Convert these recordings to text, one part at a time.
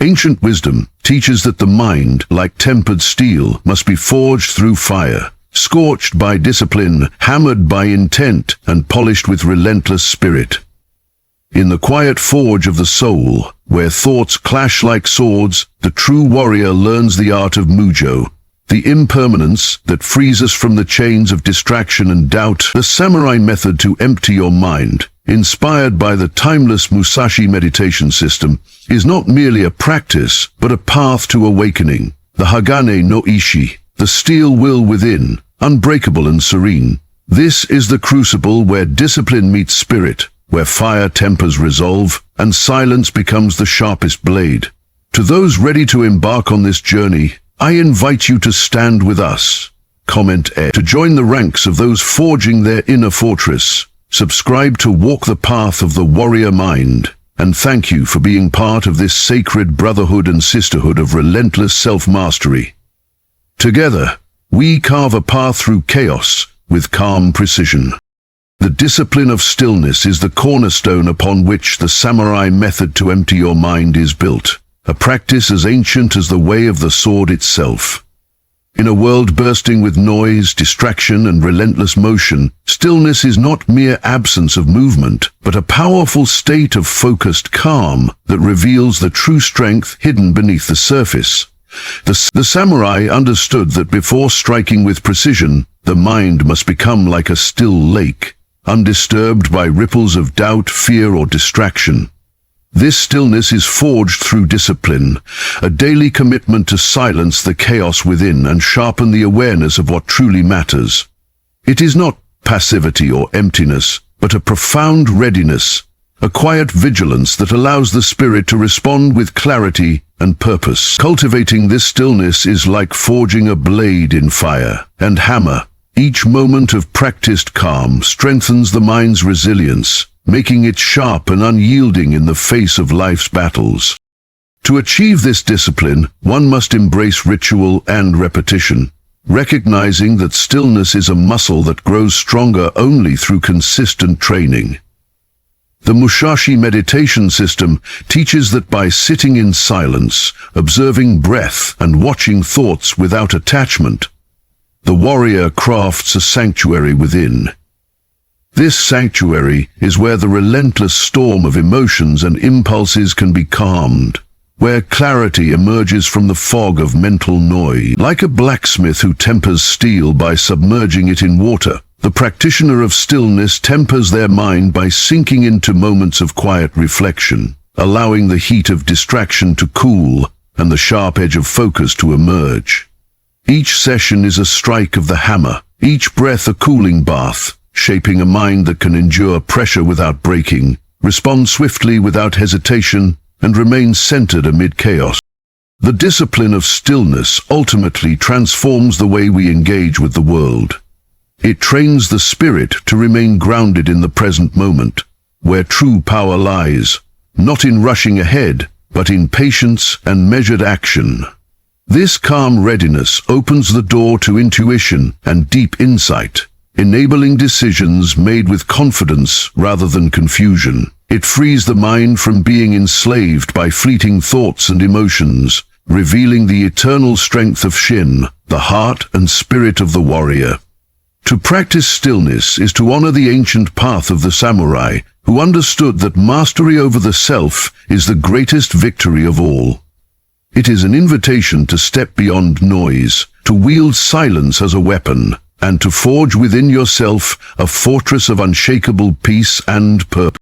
Ancient wisdom teaches that the mind, like tempered steel, must be forged through fire, scorched by discipline, hammered by intent, and polished with relentless spirit. In the quiet forge of the soul, where thoughts clash like swords, the true warrior learns the art of Mujo, the impermanence that frees us from the chains of distraction and doubt, the samurai method to empty your mind, inspired by the timeless Musashi meditation system, is not merely a practice, but a path to awakening. The Hagane no Ishi, the steel will within, unbreakable and serene. This is the crucible where discipline meets spirit, where fire tempers resolve, and silence becomes the sharpest blade. To those ready to embark on this journey, I invite you to stand with us. Comment E to join the ranks of those forging their inner fortress. Subscribe to Walk the Path of the Warrior Mind. And thank you for being part of this sacred brotherhood and sisterhood of relentless self-mastery. Together, we carve a path through chaos with calm precision. The discipline of stillness is the cornerstone upon which the samurai method to empty your mind is built, a practice as ancient as the way of the sword itself. In a world bursting with noise, distraction, and relentless motion, stillness is not mere absence of movement, but a powerful state of focused calm that reveals the true strength hidden beneath the surface. The samurai understood that before striking with precision, the mind must become like a still lake, undisturbed by ripples of doubt, fear, or distraction. This stillness is forged through discipline, a daily commitment to silence the chaos within and sharpen the awareness of what truly matters. It is not passivity or emptiness, but a profound readiness, a quiet vigilance that allows the spirit to respond with clarity and purpose. Cultivating this stillness is like forging a blade in fire and hammer. Each moment of practiced calm strengthens the mind's resilience, making it sharp and unyielding in the face of life's battles. To achieve this discipline, one must embrace ritual and repetition, recognizing that stillness is a muscle that grows stronger only through consistent training. The Musashi meditation system teaches that by sitting in silence, observing breath, and watching thoughts without attachment, the warrior crafts a sanctuary within. This sanctuary is where the relentless storm of emotions and impulses can be calmed, where clarity emerges from the fog of mental noise. Like a blacksmith who tempers steel by submerging it in water, the practitioner of stillness tempers their mind by sinking into moments of quiet reflection, allowing the heat of distraction to cool and the sharp edge of focus to emerge. Each session is a strike of the hammer, each breath a cooling bath, shaping a mind that can endure pressure without breaking, respond swiftly without hesitation, and remain centered amid chaos. The discipline of stillness ultimately transforms the way we engage with the world. It trains the spirit to remain grounded in the present moment, where true power lies, not in rushing ahead, but in patience and measured action. This calm readiness opens the door to intuition and deep insight, enabling decisions made with confidence rather than confusion. It frees the mind from being enslaved by fleeting thoughts and emotions, revealing the eternal strength of Shin, the heart and spirit of the warrior. To practice stillness is to honor the ancient path of the samurai, who understood that mastery over the self is the greatest victory of all. It is an invitation to step beyond noise, to wield silence as a weapon, and to forge within yourself a fortress of unshakable peace and purpose.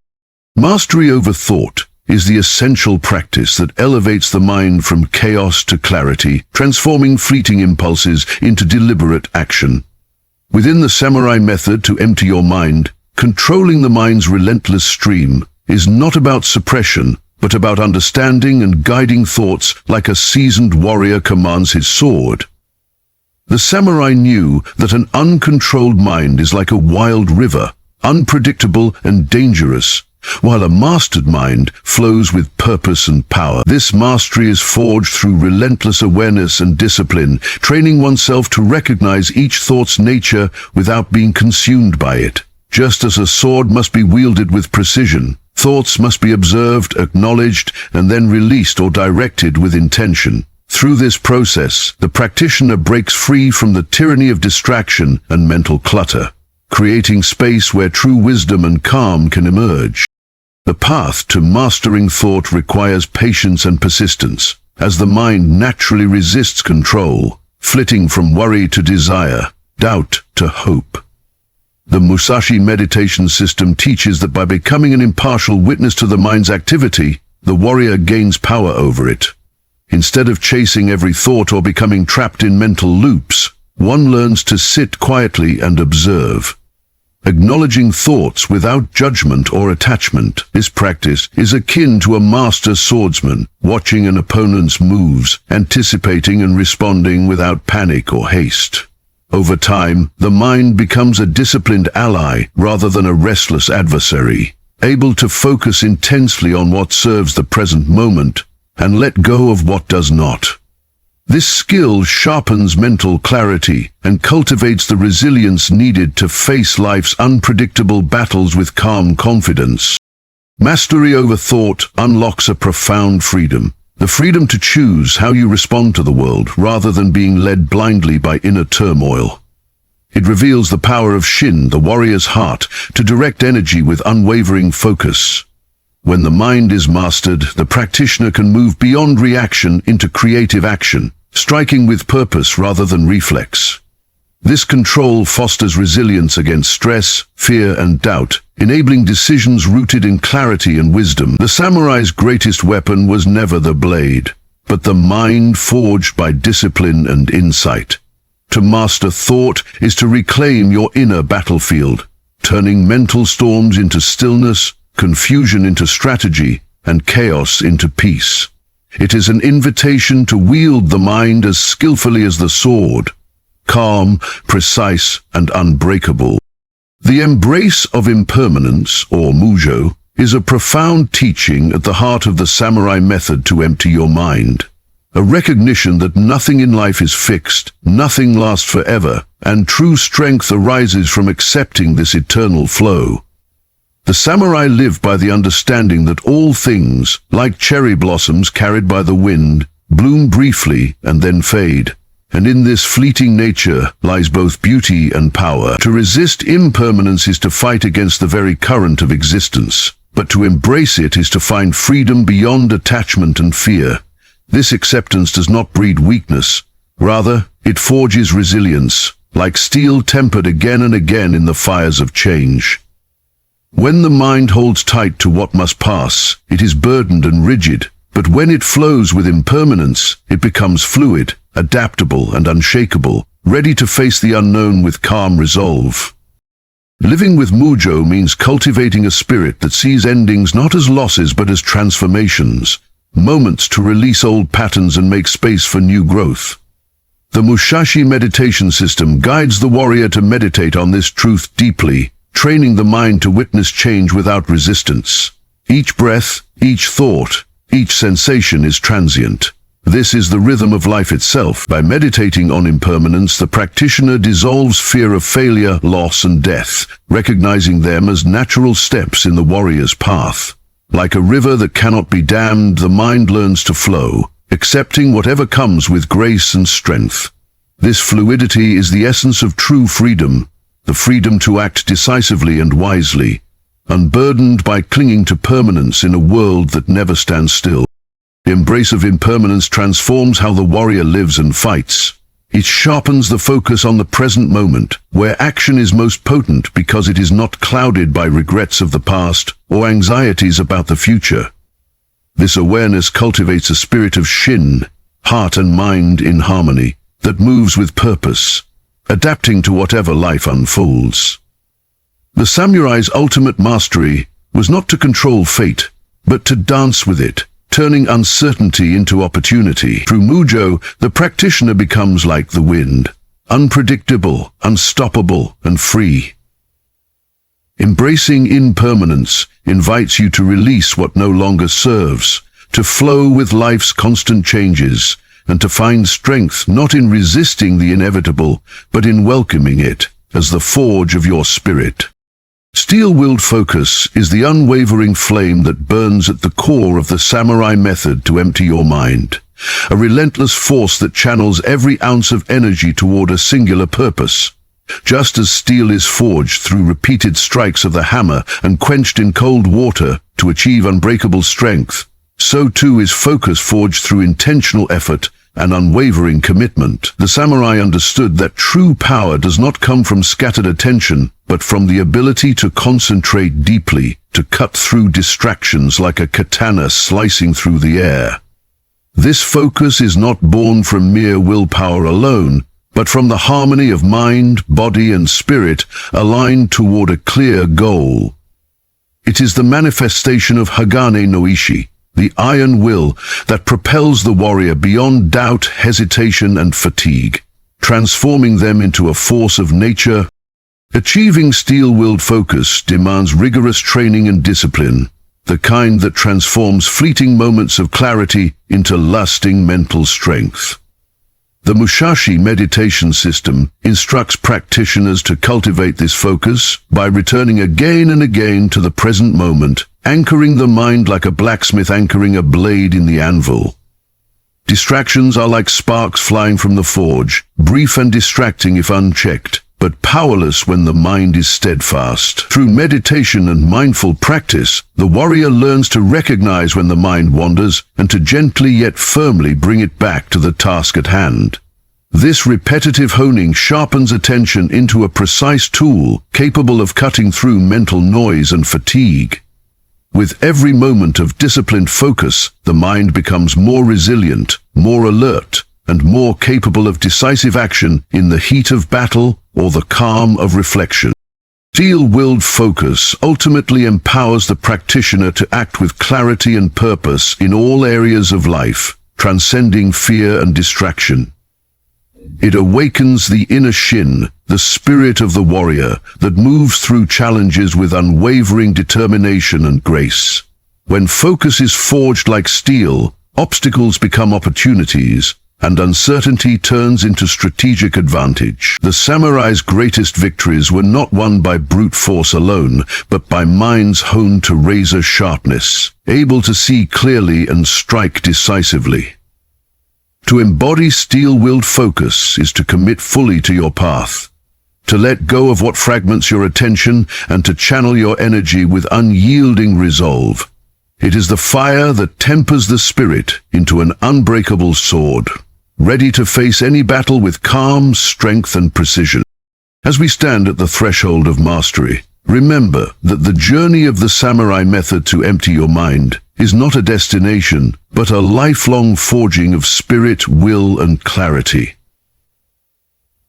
Mastery over thought is the essential practice that elevates the mind from chaos to clarity, transforming fleeting impulses into deliberate action. Within the samurai method to empty your mind, controlling the mind's relentless stream is not about suppression, but about understanding and guiding thoughts like a seasoned warrior commands his sword. The samurai knew that an uncontrolled mind is like a wild river, unpredictable and dangerous, while a mastered mind flows with purpose and power. This mastery is forged through relentless awareness and discipline, training oneself to recognize each thought's nature without being consumed by it. Just as a sword must be wielded with precision, Thoughts must be observed, acknowledged, and then released or directed with intention. Through this process, the practitioner breaks free from the tyranny of distraction and mental clutter, creating space where true wisdom and calm can emerge. The path to mastering thought requires patience and persistence, as the mind naturally resists control, flitting from worry to desire, doubt to hope. The Musashi meditation system teaches that by becoming an impartial witness to the mind's activity, the warrior gains power over it. Instead of chasing every thought or becoming trapped in mental loops, one learns to sit quietly and observe. Acknowledging thoughts without judgment or attachment, this practice is akin to a master swordsman watching an opponent's moves, anticipating and responding without panic or haste. Over time, the mind becomes a disciplined ally rather than a restless adversary, able to focus intensely on what serves the present moment and let go of what does not. This skill sharpens mental clarity and cultivates the resilience needed to face life's unpredictable battles with calm confidence. Mastery over thought unlocks a profound freedom, the freedom to choose how you respond to the world rather than being led blindly by inner turmoil. It reveals the power of Shin, the warrior's heart, to direct energy with unwavering focus. When the mind is mastered, the practitioner can move beyond reaction into creative action, striking with purpose rather than reflex. This control fosters resilience against stress, fear, and doubt, enabling decisions rooted in clarity and wisdom. The samurai's greatest weapon was never the blade, but the mind forged by discipline and insight. To master thought is to reclaim your inner battlefield, turning mental storms into stillness, confusion into strategy, and chaos into peace. It is an invitation to wield the mind as skillfully as the sword, calm, precise, and unbreakable. The embrace of impermanence, or Mujo, is a profound teaching at the heart of the samurai method to empty your mind. A recognition that nothing in life is fixed, nothing lasts forever, and true strength arises from accepting this eternal flow. The samurai live by the understanding that all things, like cherry blossoms carried by the wind, bloom briefly and then fade. And in this fleeting nature lies both beauty and power. To resist impermanence is to fight against the very current of existence, but to embrace it is to find freedom beyond attachment and fear. This acceptance does not breed weakness. Rather, it forges resilience, like steel tempered again and again in the fires of change. When the mind holds tight to what must pass, it is burdened and rigid, but when it flows with impermanence, it becomes fluid, adaptable and unshakable, ready to face the unknown with calm resolve. Living with Mujo means cultivating a spirit that sees endings not as losses but as transformations, moments to release old patterns and make space for new growth. The Musashi meditation system guides the warrior to meditate on this truth deeply, training the mind to witness change without resistance. Each breath, each thought, each sensation is transient. This is the rhythm of life itself. By meditating on impermanence, the practitioner dissolves fear of failure, loss, and death, recognizing them as natural steps in the warrior's path. Like a river that cannot be dammed, the mind learns to flow, accepting whatever comes with grace and strength. This fluidity is the essence of true freedom, the freedom to act decisively and wisely, unburdened by clinging to permanence in a world that never stands still. The embrace of impermanence transforms how the warrior lives and fights. It sharpens the focus on the present moment, where action is most potent because it is not clouded by regrets of the past or anxieties about the future. This awareness cultivates a spirit of Shin, heart and mind in harmony, that moves with purpose, adapting to whatever life unfolds. The samurai's ultimate mastery was not to control fate, but to dance with it, turning uncertainty into opportunity. Through Mujo, the practitioner becomes like the wind, unpredictable, unstoppable, and free. Embracing impermanence invites you to release what no longer serves, to flow with life's constant changes, and to find strength not in resisting the inevitable, but in welcoming it as the forge of your spirit. Steel-willed focus is the unwavering flame that burns at the core of the samurai method to empty your mind. A relentless force that channels every ounce of energy toward a singular purpose. Just as steel is forged through repeated strikes of the hammer and quenched in cold water to achieve unbreakable strength, so too is focus forged through intentional effort and unwavering commitment. The samurai understood that true power does not come from scattered attention, but from the ability to concentrate deeply, to cut through distractions like a katana slicing through the air. This focus is not born from mere willpower alone, but from the harmony of mind, body, and spirit aligned toward a clear goal. It is the manifestation of Hagane no Ishi, the iron will that propels the warrior beyond doubt, hesitation, and fatigue, transforming them into a force of nature. Achieving steel-willed focus demands rigorous training and discipline, the kind that transforms fleeting moments of clarity into lasting mental strength. The Musashi meditation system instructs practitioners to cultivate this focus by returning again and again to the present moment, anchoring the mind like a blacksmith anchoring a blade in the anvil. Distractions are like sparks flying from the forge, brief and distracting if unchecked, but powerless when the mind is steadfast. Through meditation and mindful practice, the warrior learns to recognize when the mind wanders and to gently yet firmly bring it back to the task at hand. This repetitive honing sharpens attention into a precise tool capable of cutting through mental noise and fatigue. With every moment of disciplined focus, the mind becomes more resilient, more alert, and more capable of decisive action in the heat of battle or the calm of reflection. Steel-willed focus ultimately empowers the practitioner to act with clarity and purpose in all areas of life, transcending fear and distraction. It awakens the inner shin, the spirit of the warrior that moves through challenges with unwavering determination and grace. When focus is forged like steel, obstacles become opportunities, and uncertainty turns into strategic advantage. The samurai's greatest victories were not won by brute force alone, but by minds honed to razor sharpness, able to see clearly and strike decisively. To embody steel-willed focus is to commit fully to your path, to let go of what fragments your attention and to channel your energy with unyielding resolve. It is the fire that tempers the spirit into an unbreakable sword, ready to face any battle with calm, strength, and precision. As we stand at the threshold of mastery, remember that the journey of the samurai method to empty your mind is not a destination, but a lifelong forging of spirit, will, and clarity.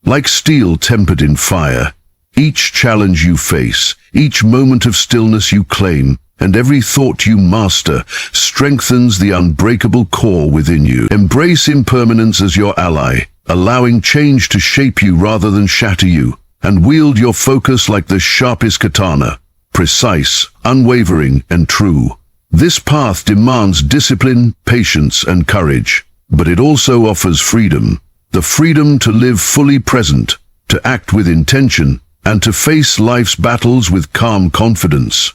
Like steel tempered in fire, each challenge you face, each moment of stillness you claim, and every thought you master strengthens the unbreakable core within you. Embrace impermanence as your ally, allowing change to shape you rather than shatter you, and wield your focus like the sharpest katana, precise, unwavering, and true. This path demands discipline, patience, and courage, but it also offers freedom, the freedom to live fully present, to act with intention, and to face life's battles with calm confidence.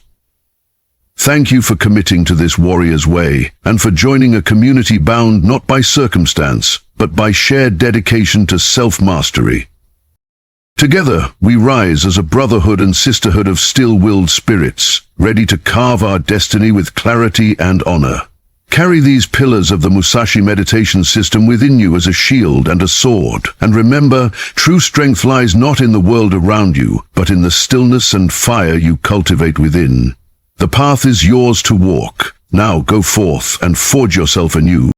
Thank you for committing to this warrior's way, and for joining a community bound not by circumstance, but by shared dedication to self-mastery. Together, we rise as a brotherhood and sisterhood of still-willed spirits, ready to carve our destiny with clarity and honor. Carry these pillars of the Musashi meditation system within you as a shield and a sword. And remember, true strength lies not in the world around you, but in the stillness and fire you cultivate within. The path is yours to walk. Now go forth and forge yourself anew.